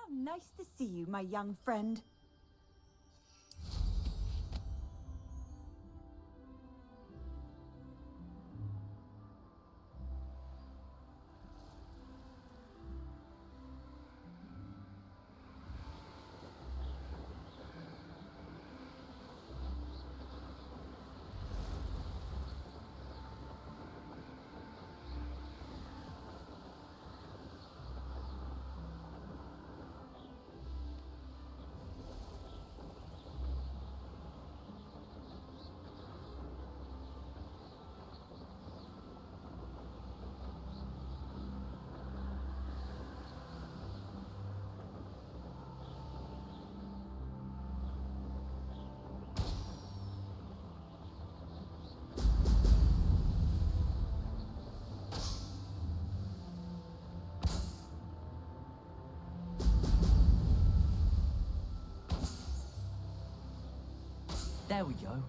Nice to see you, my young friend. There we go.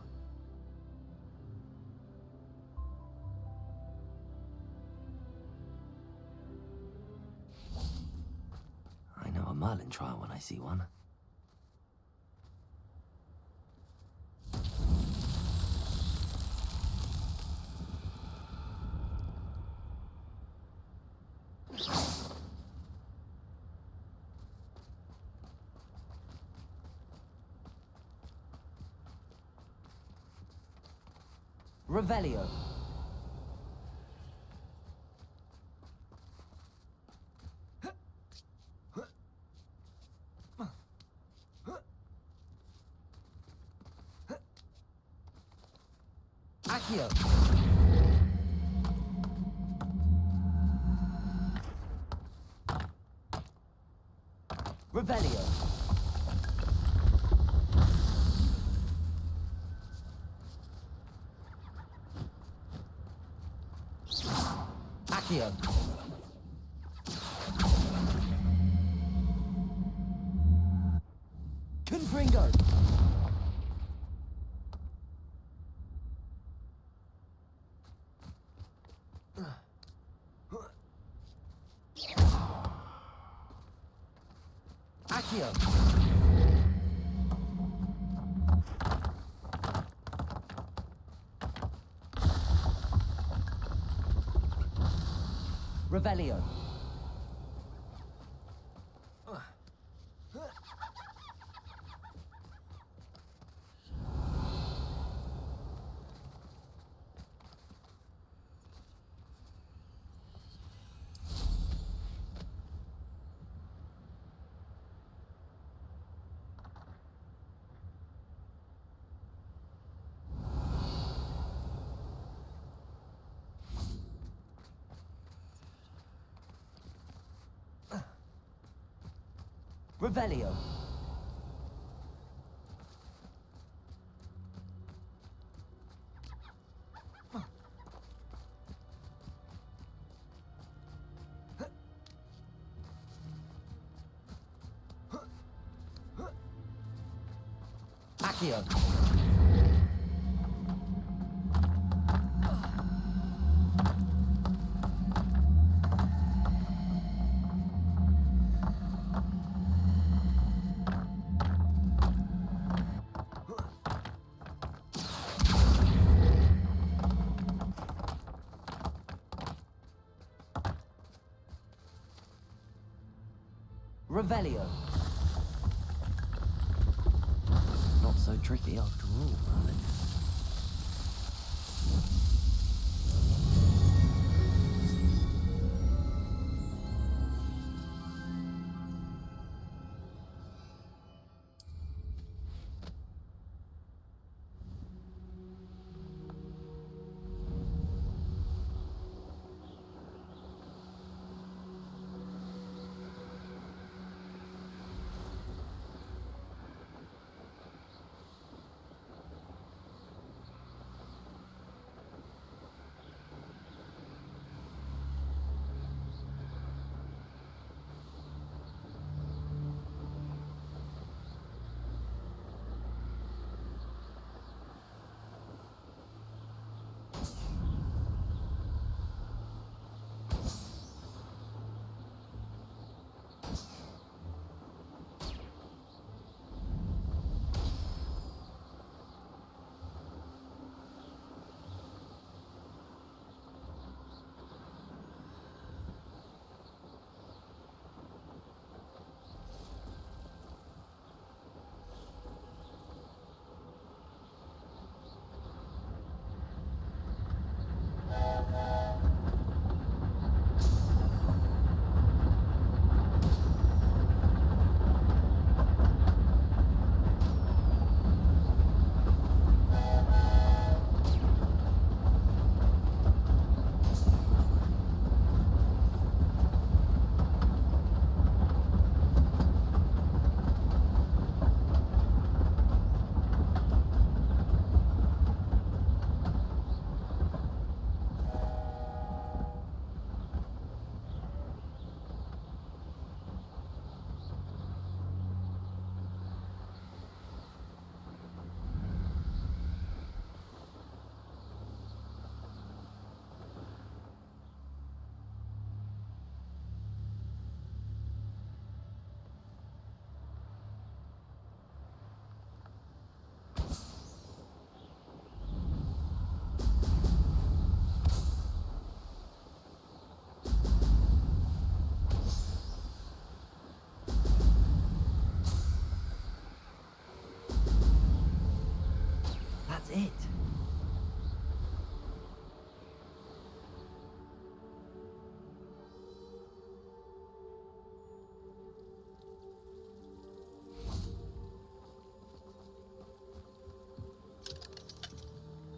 I know a Merlin trial when I see one. Revelio. Accio. Revelio. Accio. Confringo. Accio. Revelio. Revelio. Accio. Revelio. Not so tricky after all, Merlin.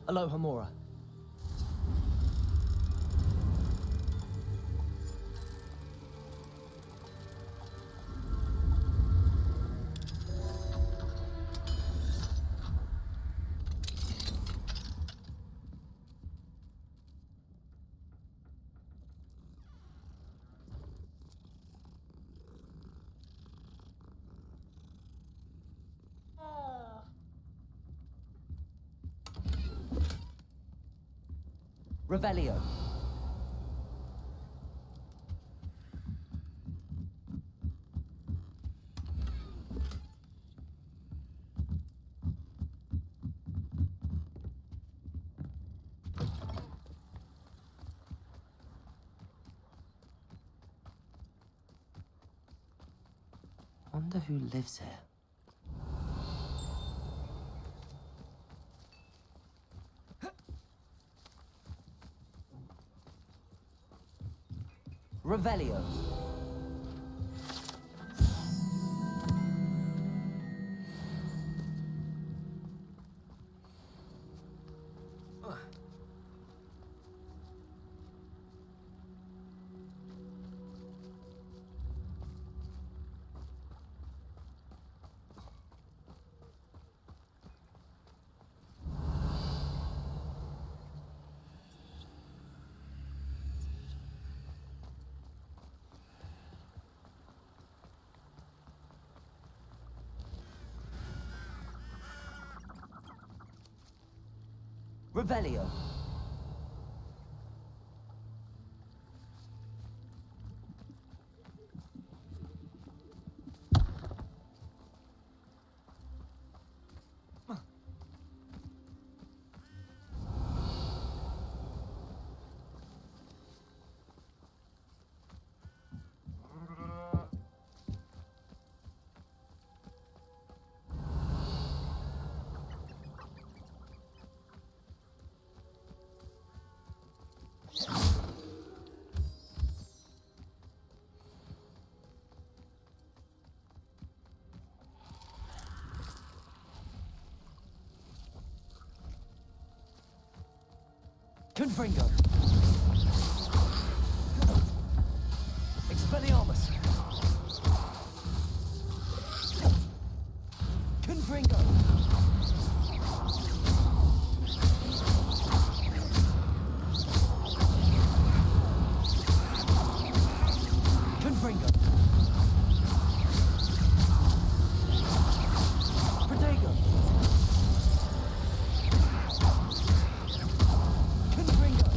Aloha Mora. Revelio. Wonder who lives here. Revelio. Revelio. Confringo. Expelliarmus. Confringo. Confringo. Protego. Confringo.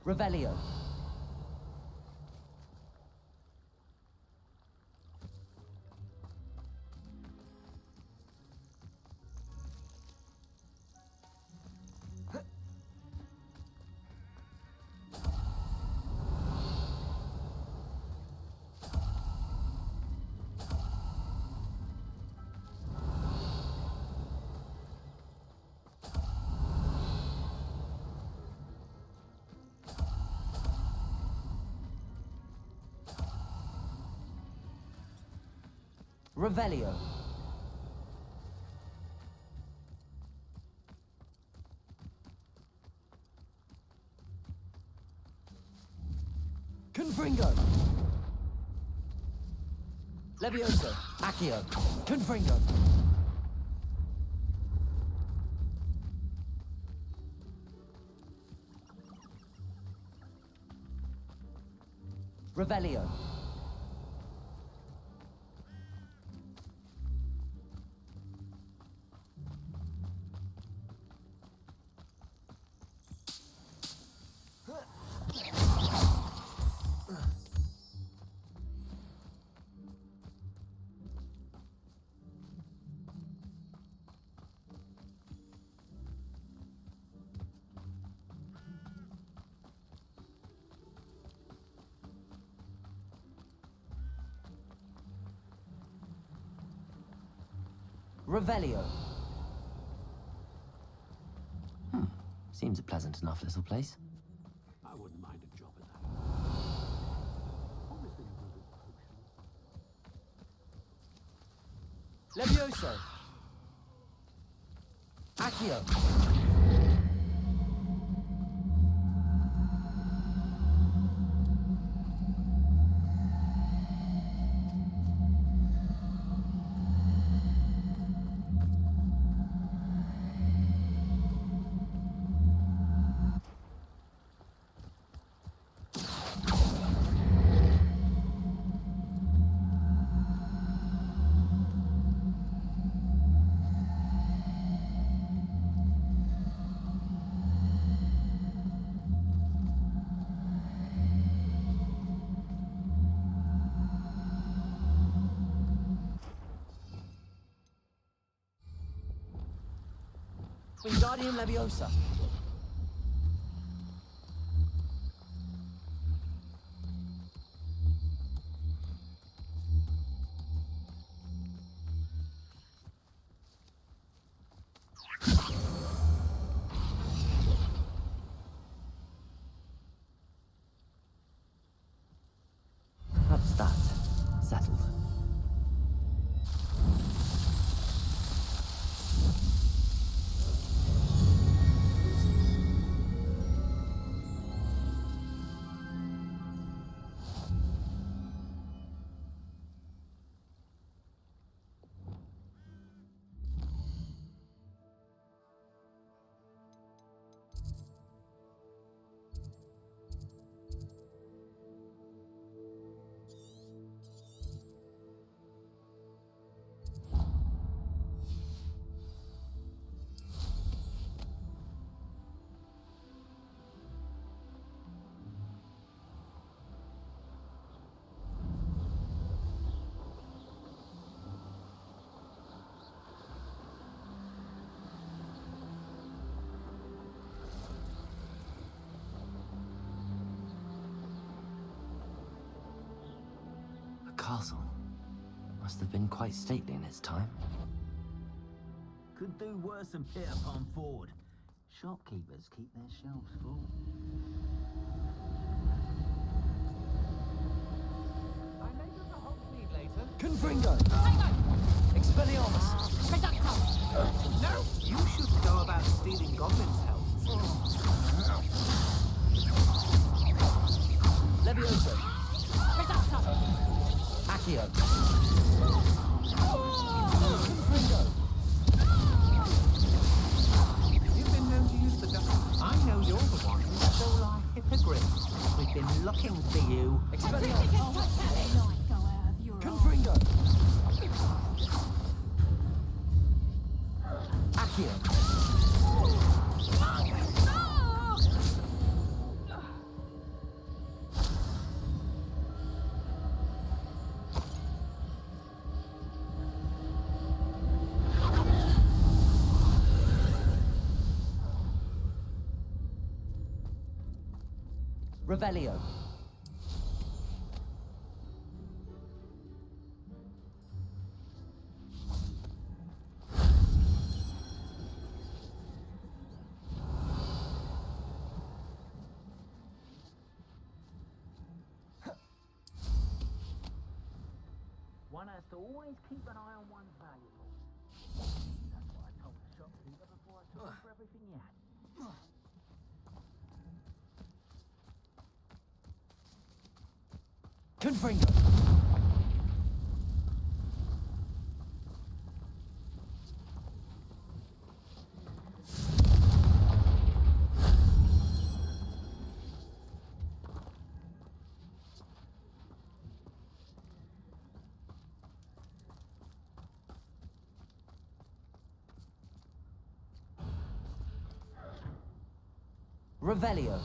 Revelio. Revelio. Confringo. Levioso. Accio. Confringo. Revelio. Revelio. Seems a pleasant enough little place. I wouldn't mind a job at that. Obviously, you will do potions. Levioso. Accio. Wingardium Leviosa. That's that. Settled. Castle. Must have been quite stately in its time. Could do worse than Peter Pan Ford. Shopkeepers keep their shelves full. I may go to Hogsmeade later. Confringo. Expelliarmus. No, you should know about stealing goblins' helms. Levioso. Accio. Confringo. You've been known to use the dust. I know you're the one who stole our hippogriff. We've been looking for you. Expelliarmus. Confringo. Accio. Revelio. One has to always keep an eye on one's valuables. That's what I told the shopkeeper before I took him for everything he had. Confringo. Revelio.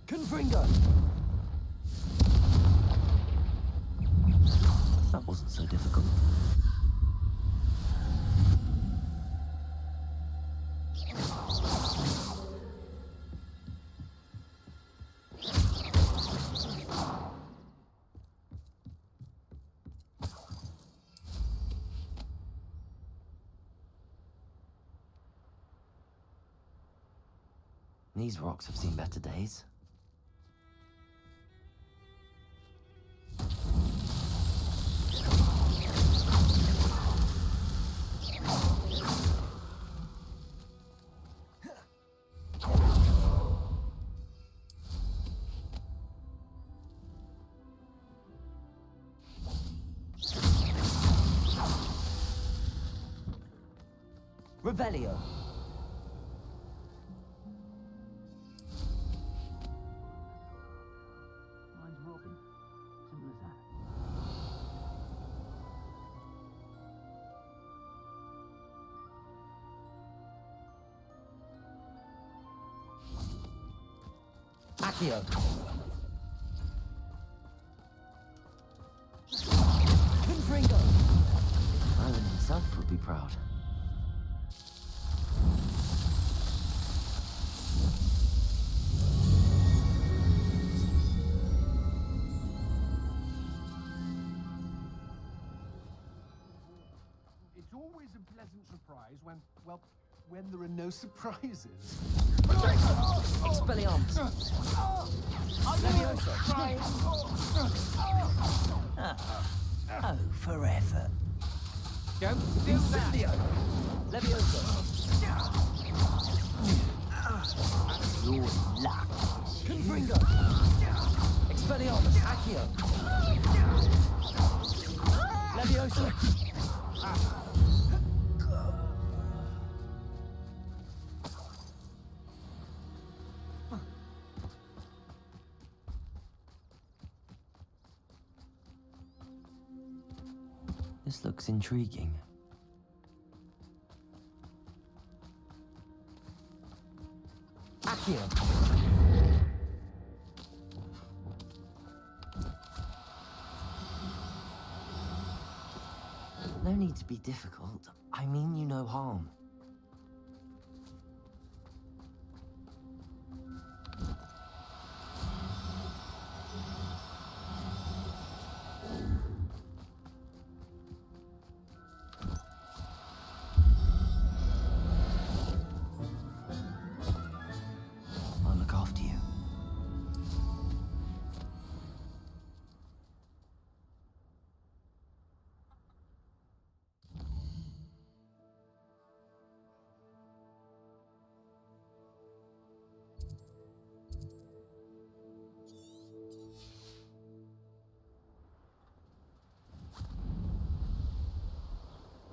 Confringo. That wasn't so difficult. These rocks have seen better days. Revelio. Mine's Robin. Simple as that. Accio. Confringo. Merlin himself would be proud. It's always a pleasant surprise when there are no surprises. Expelliarmus. Levioso. Oh, for effort. Don't do that. Incendio. Levioso. Your luck. Confringo. Expelliarmus. Accio. Levioso. This looks intriguing. Accio. No need to be difficult. I mean you no harm. I'll look after you.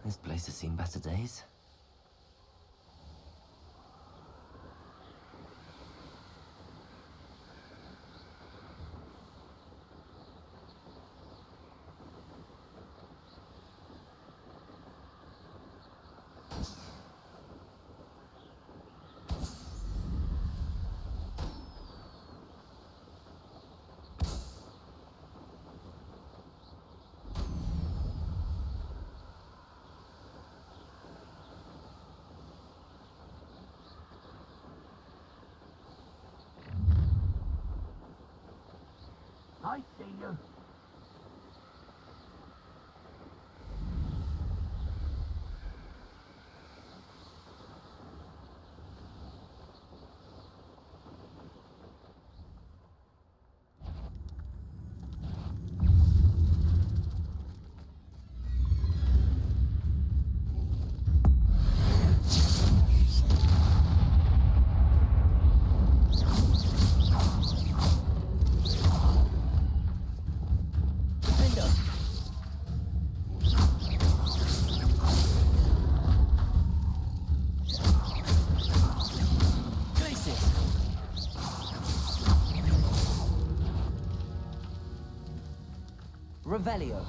This place has seen better days. I see you. Revelio.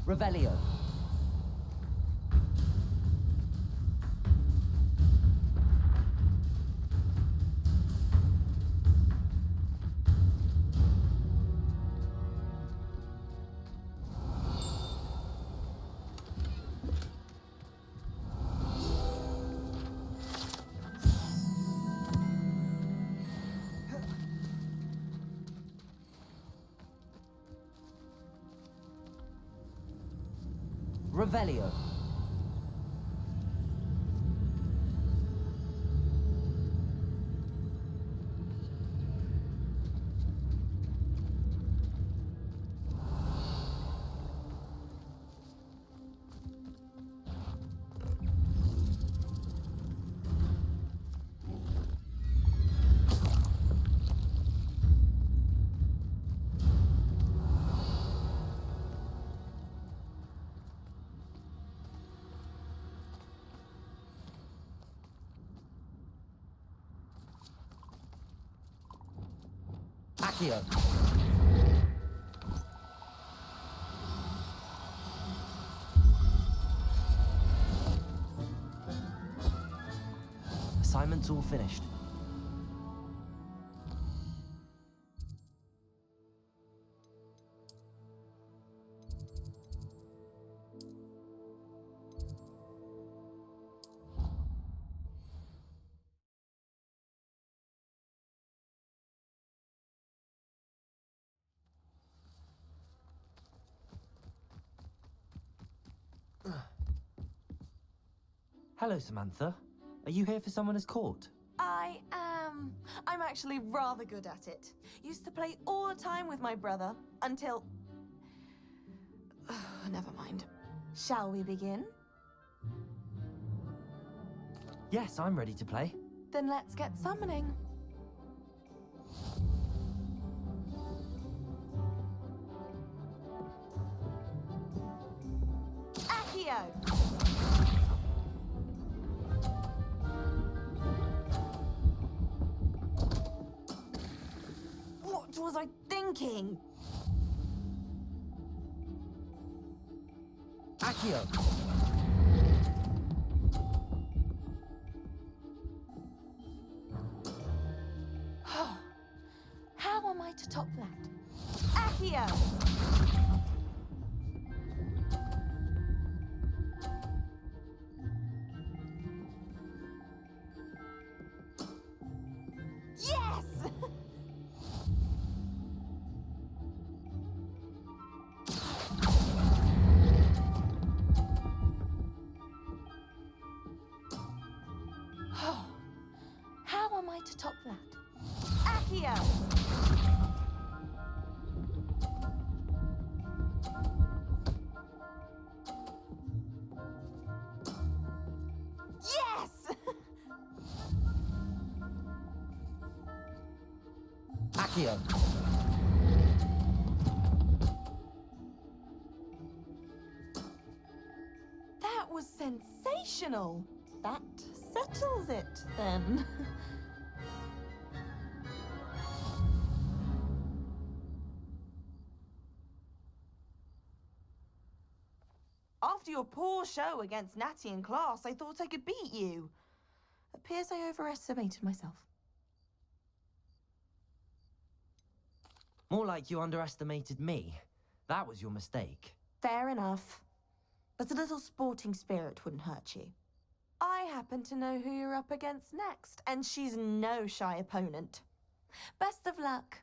Revelio. Revelio. Accio. Assignment's all finished. Hello, Samantha. Are you here for someone as court? I am. I'm actually rather good at it. Used to play all the time with my brother until... Never mind. Shall we begin? Yes, I'm ready to play. Then let's get summoning. Accio! What was I thinking? Accio! How am I to top that? Accio! Yes! am I to top that? Accio! Yes! Accio! That was sensational. That settles it, then. After your poor show against Natty in class, I thought I could beat you. Appears I overestimated myself. More like you underestimated me. That was your mistake. Fair enough. But a little sporting spirit wouldn't hurt you. I happen to know who you're up against next, and she's no shy opponent. Best of luck.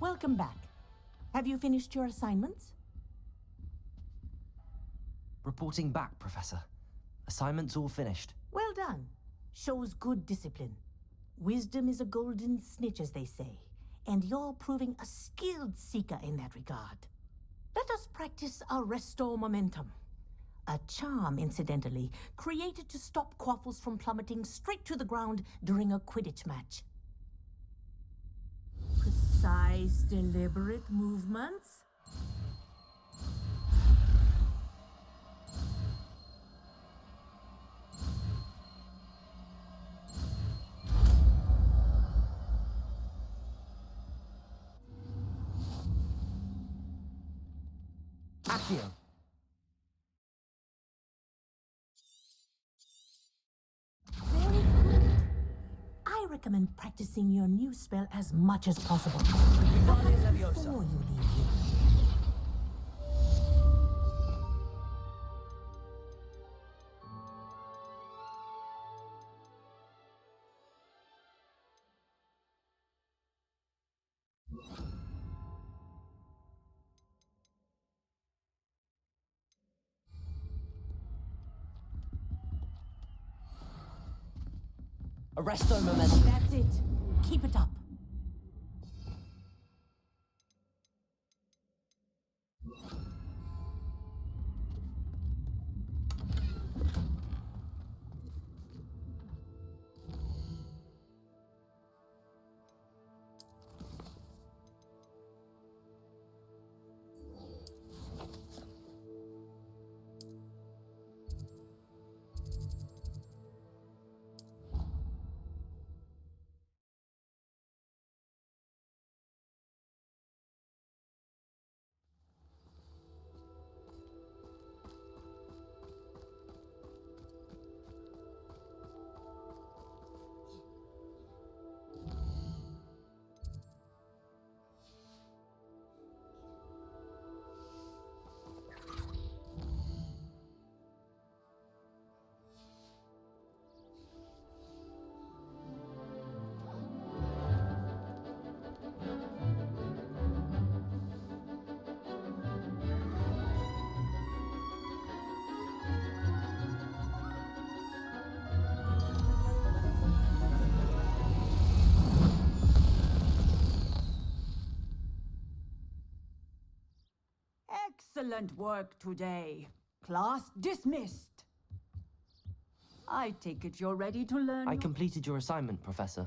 Welcome back. Have you finished your assignments? Reporting back, Professor. Assignment's all finished. Well done. Shows good discipline. Wisdom is a golden snitch, as they say, and you're proving a skilled seeker in that regard. Let us practice our restore momentum. A charm, incidentally, created to stop quaffles from plummeting straight to the ground during a Quidditch match. Precise, deliberate movements. Accio! Very good. I recommend practicing your new spell as much as possible. Before you leave here. Arresto momentum. That's it. Keep it up. Excellent work today. Class dismissed. I take it you're ready to learn. I completed your assignment, Professor.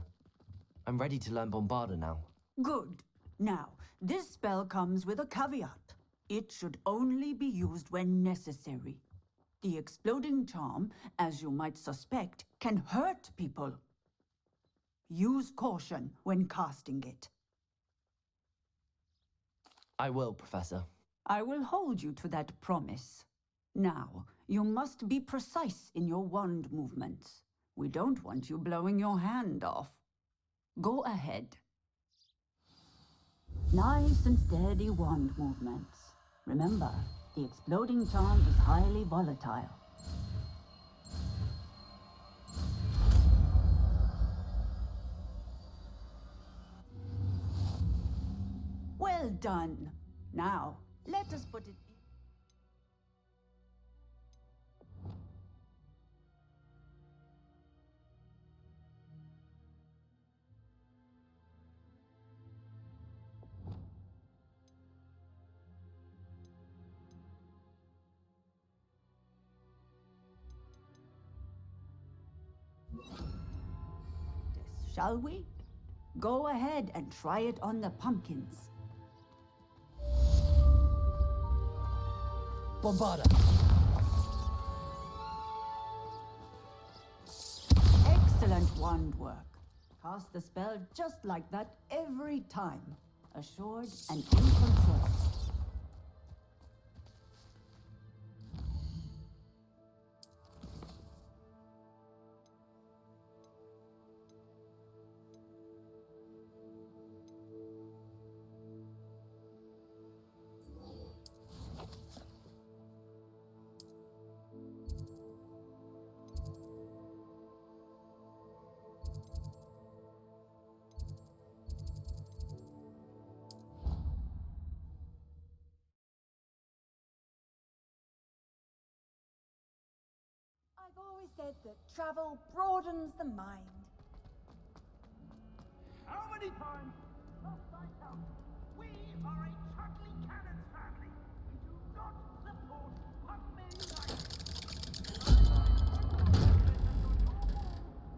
I'm ready to learn Bombarda now. Good. Now, this spell comes with a caveat. It should only be used when necessary. The exploding charm, as you might suspect, can hurt people. Use caution when casting it. I will, Professor. I will hold you to that promise. Now, you must be precise in your wand movements. We don't want you blowing your hand off. Go ahead. Nice and steady wand movements. Remember, the exploding charm is highly volatile. Well done. Now, let us put it... Shall we? Go ahead and try it on the pumpkins. Bombarda! Excellent wand work. Cast the spell just like that every time. Assured and in control. I've always said that travel broadens the mind. How many times must I tell you? We are a Chuckley Cannons family. We do not support Hogsmeade life.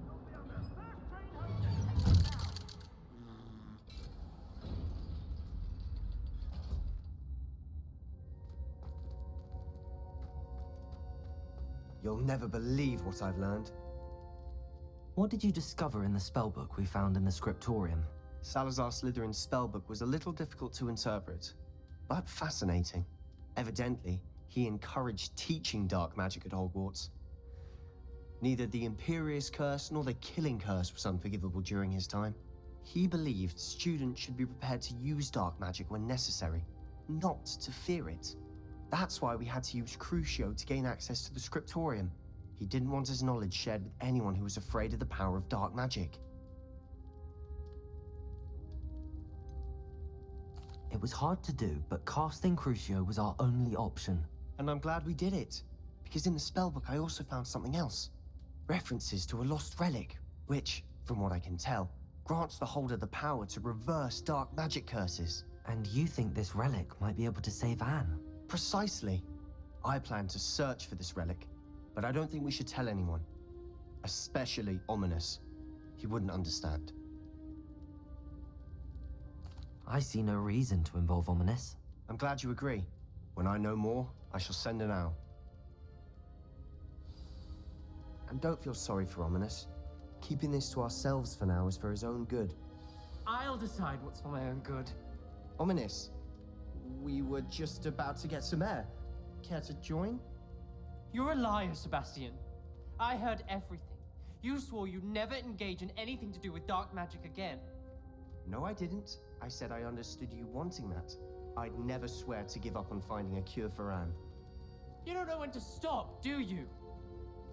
You'll be on the first train home to take it now. You'll never believe what I've learned. What did you discover in the spellbook we found in the scriptorium? Salazar Slytherin's spellbook was a little difficult to interpret, but fascinating. Evidently, he encouraged teaching dark magic at Hogwarts. Neither the Imperious Curse nor the Killing Curse was unforgivable during his time. He believed students should be prepared to use dark magic when necessary, not to fear it. That's why we had to use Crucio to gain access to the scriptorium. He didn't want his knowledge shared with anyone who was afraid of the power of dark magic. It was hard to do, but casting Crucio was our only option. And I'm glad we did it, because in the spellbook I also found something else. References to a lost relic, which, from what I can tell, grants the holder the power to reverse dark magic curses. And you think this relic might be able to save Anne? Precisely. I plan to search for this relic, but I don't think we should tell anyone. Especially Ominous. He wouldn't understand. I see no reason to involve Ominous. I'm glad you agree. When I know more, I shall send an owl. And don't feel sorry for Ominous. Keeping this to ourselves for now is for his own good. I'll decide what's for my own good. Ominous, we were just about to get some air. Care to join? You're a liar, Sebastian. I heard everything. You swore you'd never engage in anything to do with dark magic again. No, I didn't. I said I understood you wanting that. I'd never swear to give up on finding a cure for Anne. You don't know when to stop, do you?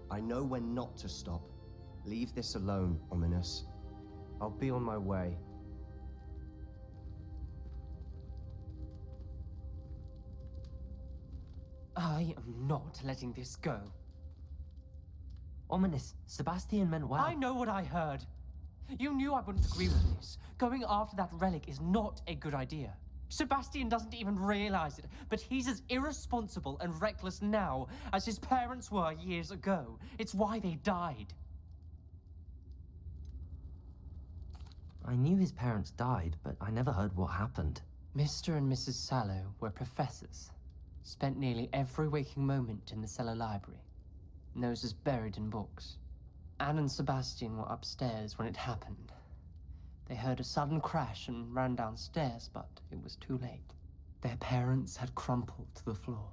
I know when not to stop. Leave this alone, Ominous. I'll be on my way. I am not letting this go. Ominous, Sebastian meant well. I know what I heard. You knew I wouldn't agree with this. Going after that relic is not a good idea. Sebastian doesn't even realize it, but he's as irresponsible and reckless now as his parents were years ago. It's why they died. I knew his parents died, but I never heard what happened. Mr. and Mrs. Sallow were professors. Spent nearly every waking moment in the cellar library. Noses buried in books. Anne and Sebastian were upstairs when it happened. They heard a sudden crash and ran downstairs, but it was too late. Their parents had crumpled to the floor.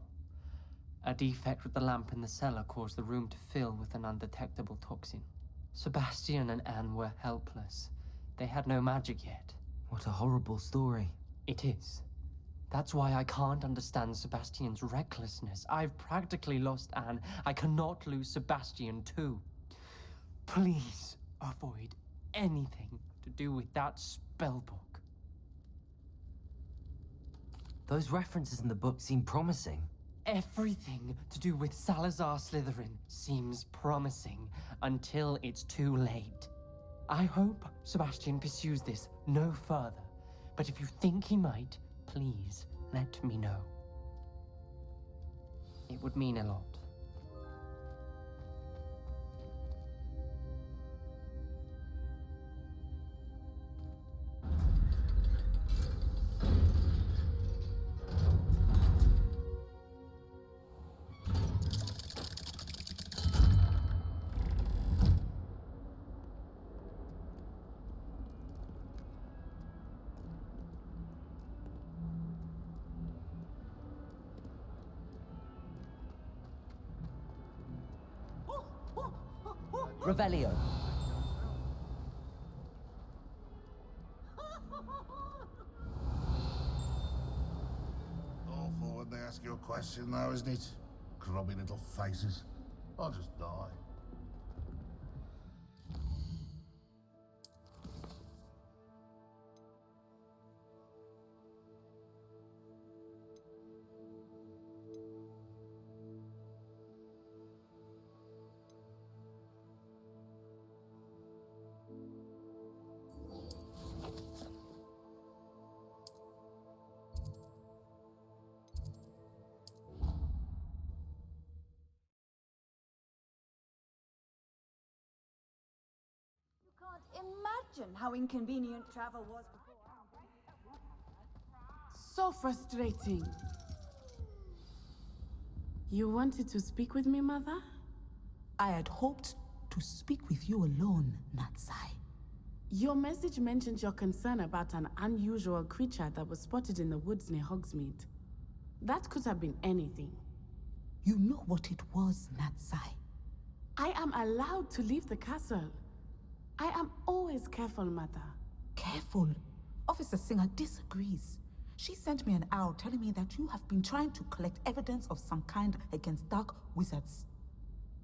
A defect with the lamp in the cellar caused the room to fill with an undetectable toxin. Sebastian and Anne were helpless. They had no magic yet. What a horrible story. It is. That's why I can't understand Sebastian's recklessness. I've practically lost Anne. I cannot lose Sebastian too. Please avoid anything to do with that spellbook. Those references in the book seem promising. Everything to do with Salazar Slytherin seems promising until it's too late. I hope Sebastian pursues this no further, but if you think he might, please let me know. It would mean a lot. Revelio. Awful when they ask you a question, though, isn't it? Grubby little faces. I'll just die. Imagine how inconvenient travel was before. So frustrating. You wanted to speak with me, Mother? I had hoped to speak with you alone, Natsai. Your message mentioned your concern about an unusual creature that was spotted in the woods near Hogsmeade. That could have been anything. You know what it was, Natsai. I am allowed to leave the castle. I am always careful, Mother. Careful? Officer Singer disagrees. She sent me an owl telling me that you have been trying to collect evidence of some kind against dark wizards.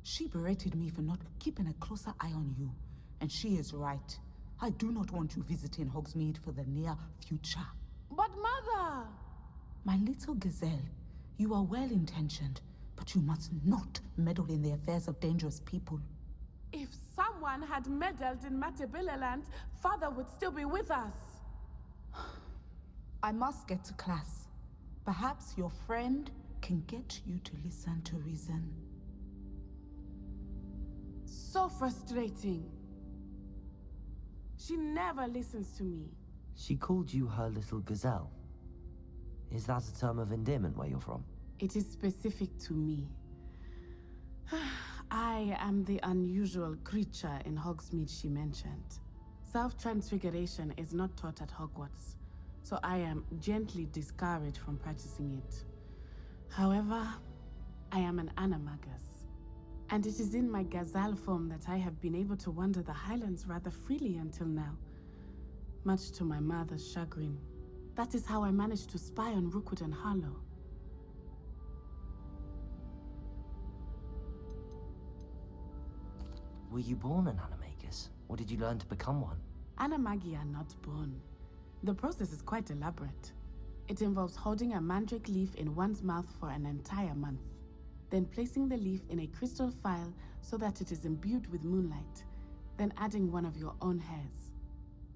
She berated me for not keeping a closer eye on you, and she is right. I do not want you visiting Hogsmeade for the near future. But Mother! My little gazelle, you are well-intentioned, but you must not meddle in the affairs of dangerous people. If someone had meddled in Matabeleland, Father would still be with us. I must get to class. Perhaps your friend can get you to listen to reason. So frustrating. She never listens to me. She called you her little gazelle. Is that a term of endearment where you're from? It is specific to me. I am the unusual creature in Hogsmeade she mentioned. Self-transfiguration is not taught at Hogwarts, so I am gently discouraged from practicing it. However, I am an animagus, and it is in my gazelle form that I have been able to wander the Highlands rather freely until now, much to my mother's chagrin. That is how I managed to spy on Rookwood and Harlow. Were you born an animagus, or did you learn to become one? Animagi are not born. The process is quite elaborate. It involves holding a mandrake leaf in one's mouth for an entire month, then placing the leaf in a crystal phial so that it is imbued with moonlight, then adding one of your own hairs.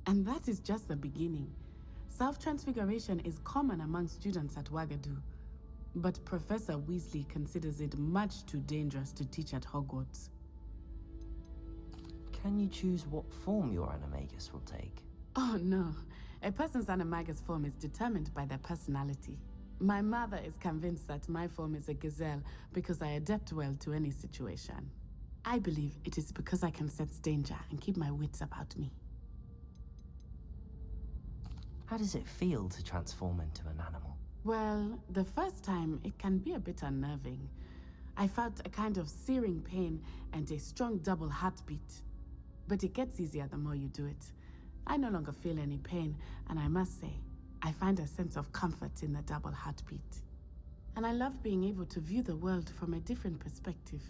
And that is just the beginning. Self-transfiguration is common among students at Wagadu, but Professor Weasley considers it much too dangerous to teach at Hogwarts. Can you choose what form your animagus will take? Oh no, a person's animagus form is determined by their personality. My mother is convinced that my form is a gazelle because I adapt well to any situation. I believe it is because I can sense danger and keep my wits about me. How does it feel to transform into an animal? Well, the first time it can be a bit unnerving. I felt a kind of searing pain and a strong double heartbeat. But it gets easier the more you do it. I no longer feel any pain, and I must say, I find a sense of comfort in the double heartbeat. And I love being able to view the world from a different perspective.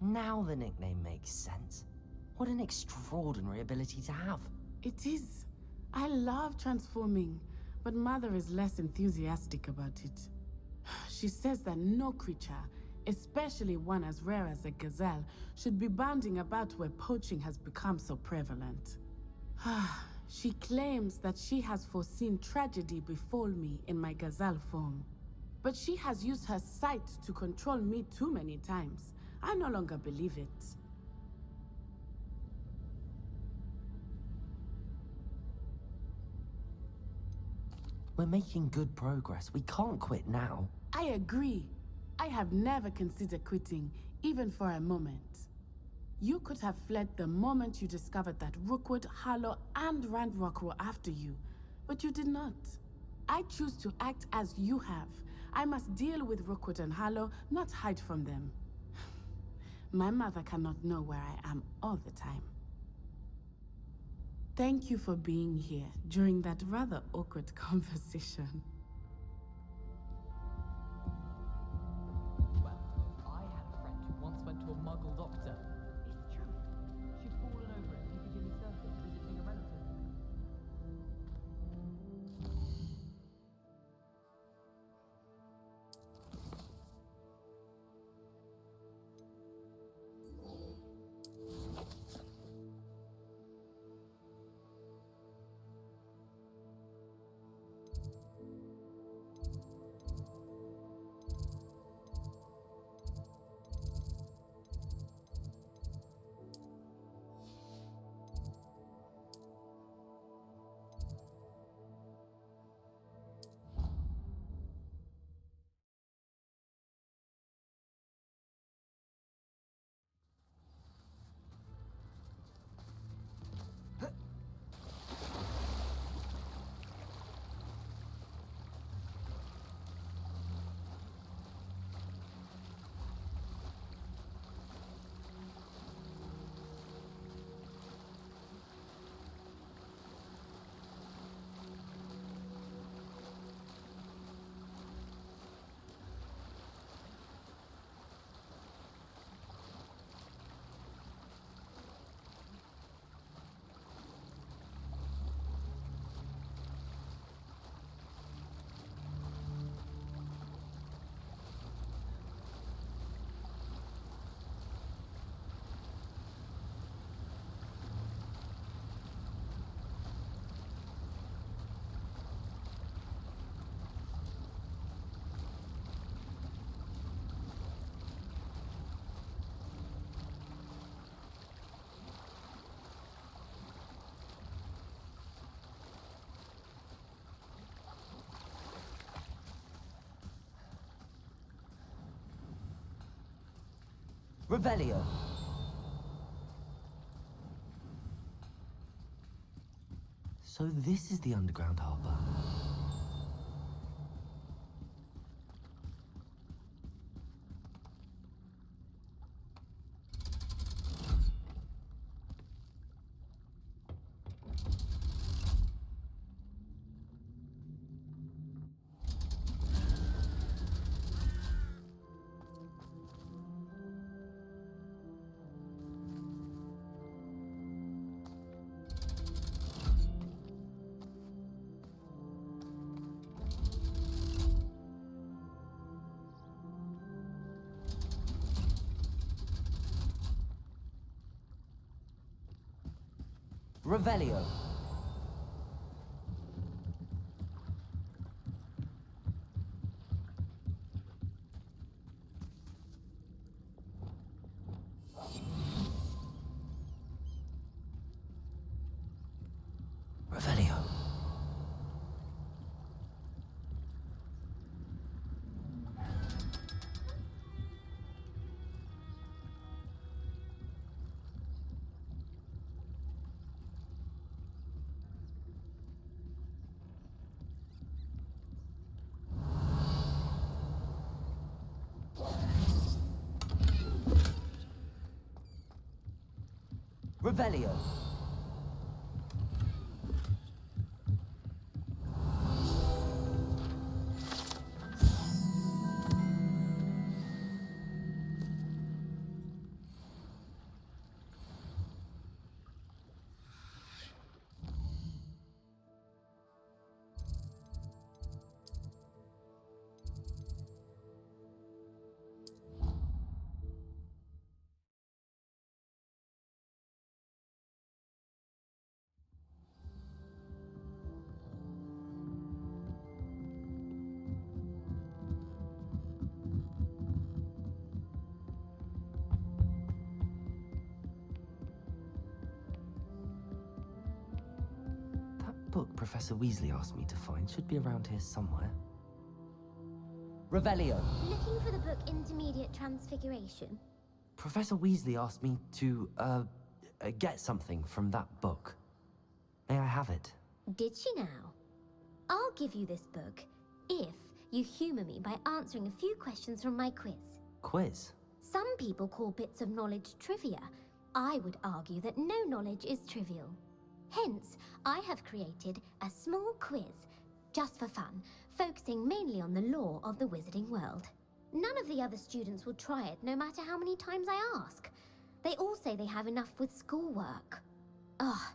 Now the nickname makes sense. What an extraordinary ability to have. It is. I love transforming, but Mother is less enthusiastic about it. She says that no creature, especially one as rare as a gazelle, should be bounding about where poaching has become so prevalent. She claims that she has foreseen tragedy befall me in my gazelle form. But she has used her sight to control me too many times. I no longer believe it. We're making good progress. We can't quit now. I agree. I have never considered quitting, even for a moment. You could have fled the moment you discovered that Rookwood, Harlow, and Randrock were after you, but you did not. I choose to act as you have. I must deal with Rookwood and Harlow, not hide from them. My mother cannot know where I am all the time. Thank you for being here during that rather awkward conversation. Well, I had a friend who once went to a muggle doctor. It's true. She'd fallen over in Piccadilly Circus visiting a relative. Revelio. So this is the underground harbor. Revelio. Revelio. Revelio. book Professor Weasley asked me to find should be around here somewhere. Revelio. Looking for the book Intermediate Transfiguration? Professor Weasley asked me to, get something from that book. May I have it? Did she now? I'll give you this book if you humour me by answering a few questions from my quiz. Quiz? Some people call bits of knowledge trivia. I would argue that no knowledge is trivial. Hence, I have created a small quiz, just for fun, focusing mainly on the lore of the wizarding world. None of the other students will try it, no matter how many times I ask. They all say they have enough with schoolwork. Ugh,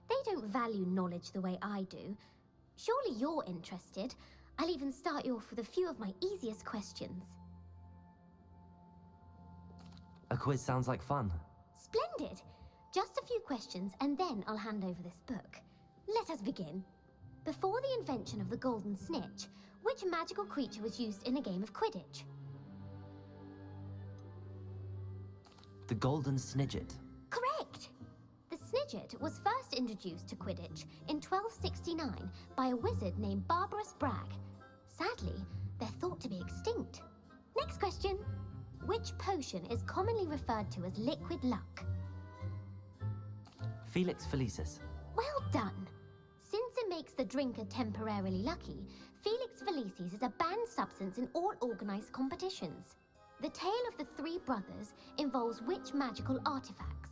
they don't value knowledge the way I do. Surely you're interested. I'll even start you off with a few of my easiest questions. A quiz sounds like fun. Splendid! Just a few questions and then I'll hand over this book. Let us begin. Before the invention of the golden snitch, which magical creature was used in a game of Quidditch? The Golden Snidget. Correct! The Snidget was first introduced to Quidditch in 1269 by a wizard named Barbarous Bragg. Sadly, they're thought to be extinct. Next question. Which potion is commonly referred to as liquid luck? Felix Felicis. Well done! Since it makes the drinker temporarily lucky, Felix Felicis is a banned substance in all organised competitions. The tale of the three brothers involves which magical artifacts?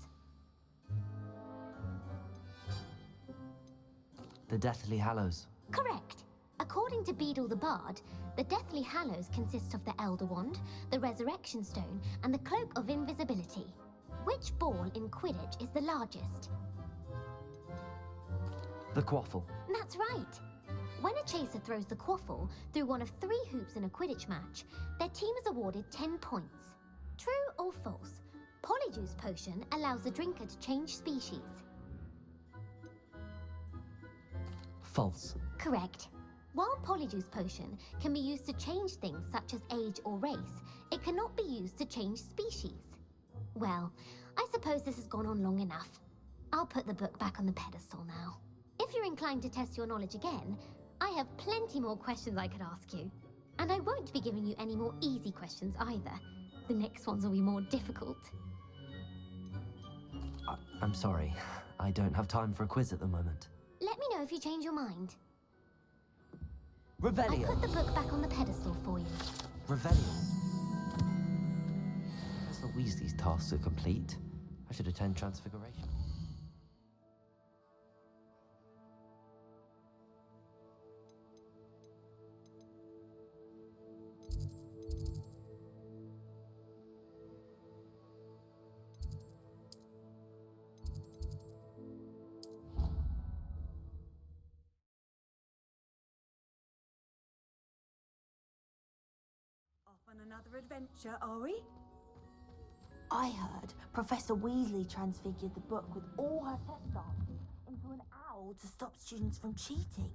The Deathly Hallows. Correct! According to Beadle the Bard, the Deathly Hallows consist of the Elder Wand, the Resurrection Stone, and the Cloak of Invisibility. Which ball in Quidditch is the largest? The Quaffle. That's right! When a chaser throws the quaffle through one of 3 hoops in a Quidditch match, their team is awarded 10 points. True or false? Polyjuice Potion allows the drinker to change species. False. Correct. While Polyjuice Potion can be used to change things such as age or race, it cannot be used to change species. Well, I suppose this has gone on long enough. I'll put the book back on the pedestal now. If you're inclined to test your knowledge again, I have plenty more questions I could ask you. And I won't be giving you any more easy questions either. The next ones will be more difficult. I'm sorry. I don't have time for a quiz at the moment. Let me know if you change your mind. Revelio. I'll put the book back on the pedestal for you. Revelio. Professor Weasley's tasks are complete. I should attend Transfiguration. On another adventure, are we? I heard Professor Weasley transfigured the book with all her test answers into an owl to stop students from cheating.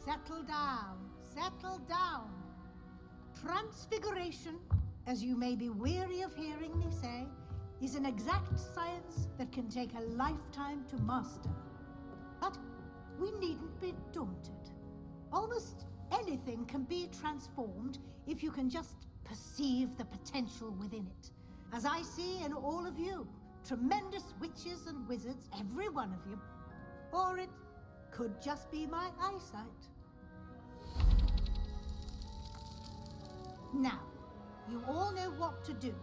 Settle down, settle down. Transfiguration, as you may be weary of hearing me say, is an exact science that can take a lifetime to master. But we needn't be daunted. Almost anything can be transformed if you can just perceive the potential within it. As I see in all of you, tremendous witches and wizards, every one of you. Or it could just be my eyesight. Now, you all know what to do.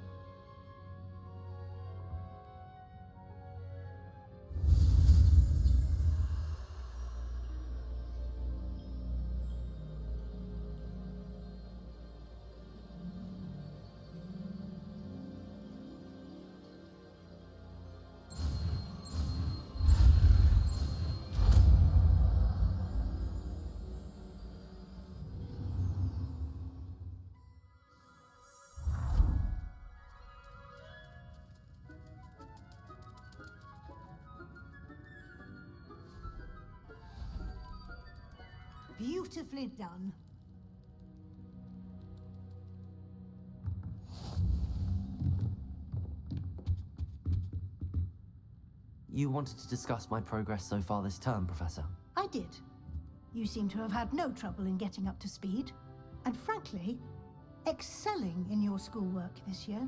Beautifully done. You wanted to discuss my progress so far this term, Professor? I did. You seem to have had no trouble in getting up to speed, and frankly, excelling in your schoolwork this year.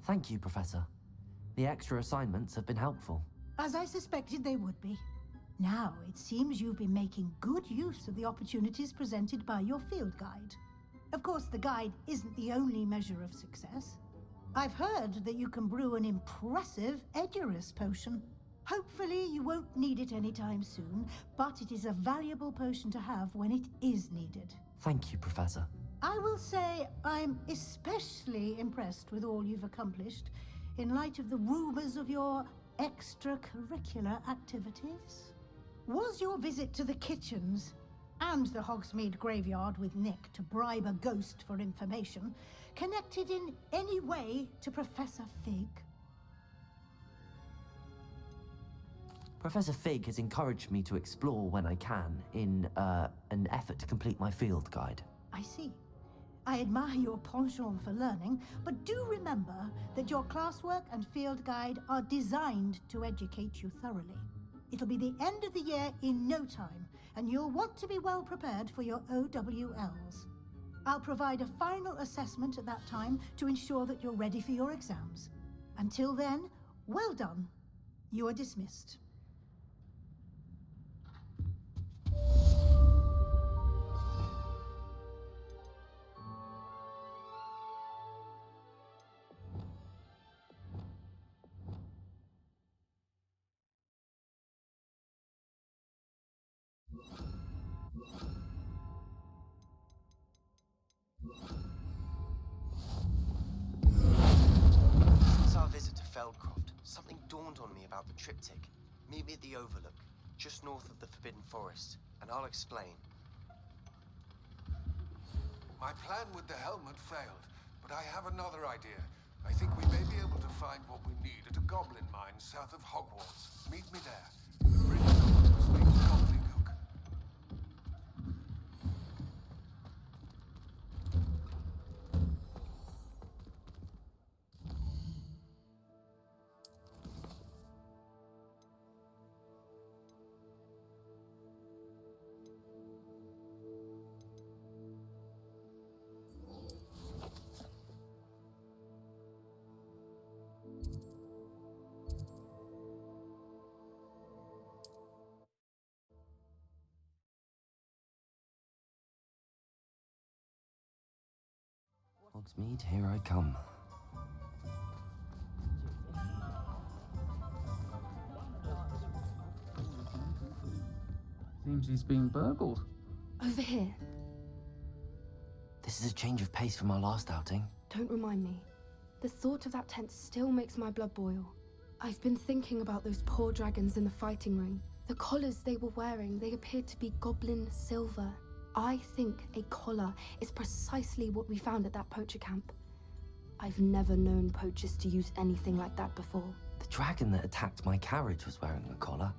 Thank you, Professor. The extra assignments have been helpful. As I suspected they would be. Now, it seems you've been making good use of the opportunities presented by your field guide. Of course, the guide isn't the only measure of success. I've heard that you can brew an impressive Edurus potion. Hopefully, you won't need it anytime soon, but it is a valuable potion to have when it is needed. Thank you, Professor. I will say I'm especially impressed with all you've accomplished in light of the rumors of your extracurricular activities. Was your visit to the kitchens and the Hogsmeade graveyard with Nick to bribe a ghost for information connected in any way to Professor Fig? Professor Fig has encouraged me to explore when I can in an effort to complete my field guide. I see. I admire your penchant for learning, but do remember that your classwork and field guide are designed to educate you thoroughly. It'll be the end of the year in no time, and you'll want to be well prepared for your OWLs. I'll provide a final assessment at that time to ensure that you're ready for your exams. Until then, well done. You are dismissed. Since our visit to Feldcroft, something dawned on me about the triptych. Meet me at the Overlook, just north of the Forbidden Forest, and I'll explain. My plan with the helmet failed, but I have another idea. I think we may be able to find what we need at a goblin mine south of Hogwarts. Meet me there. The bridge speaks gobbledygook. Hogsmeade, here I come. Seems he's been burgled. Over here. This is a change of pace from our last outing. Don't remind me. The thought of that tent still makes my blood boil. I've been thinking about those poor dragons in the fighting ring. The collars they were wearing, they appeared to be goblin silver. I think a collar is precisely what we found at that poacher camp. I've never known poachers to use anything like that before. The dragon that attacked my carriage was wearing a collar,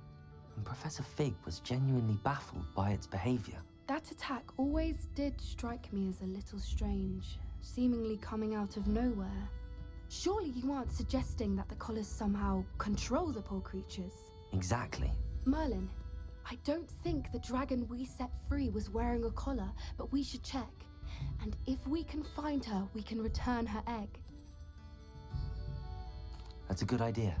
and Professor Fig was genuinely baffled by its behavior. That attack always did strike me as a little strange, seemingly coming out of nowhere. Surely you aren't suggesting that the collars somehow control the poor creatures? Exactly. Merlin, I don't think the dragon we set free was wearing a collar, but we should check. And if we can find her, we can return her egg. That's a good idea.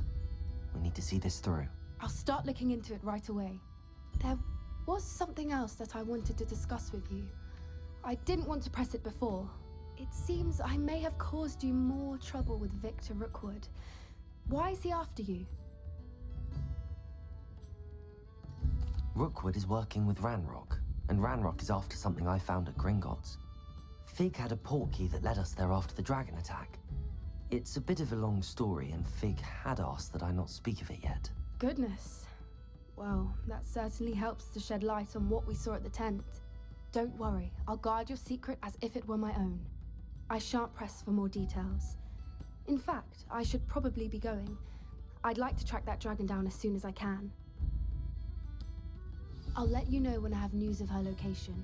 We need to see this through. I'll start looking into it right away. There was something else that I wanted to discuss with you. I didn't want to press it before. It seems I may have caused you more trouble with Victor Rookwood. Why is he after you? Rookwood is working with Ranrock, and Ranrock is after something I found at Gringotts. Fig had a portkey that led us there after the dragon attack. It's a bit of a long story, and Fig had asked that I not speak of it yet. Goodness. Well, that certainly helps to shed light on what we saw at the tent. Don't worry, I'll guard your secret as if it were my own. I shan't press for more details. In fact, I should probably be going. I'd like to track that dragon down as soon as I can. I'll let you know when I have news of her location.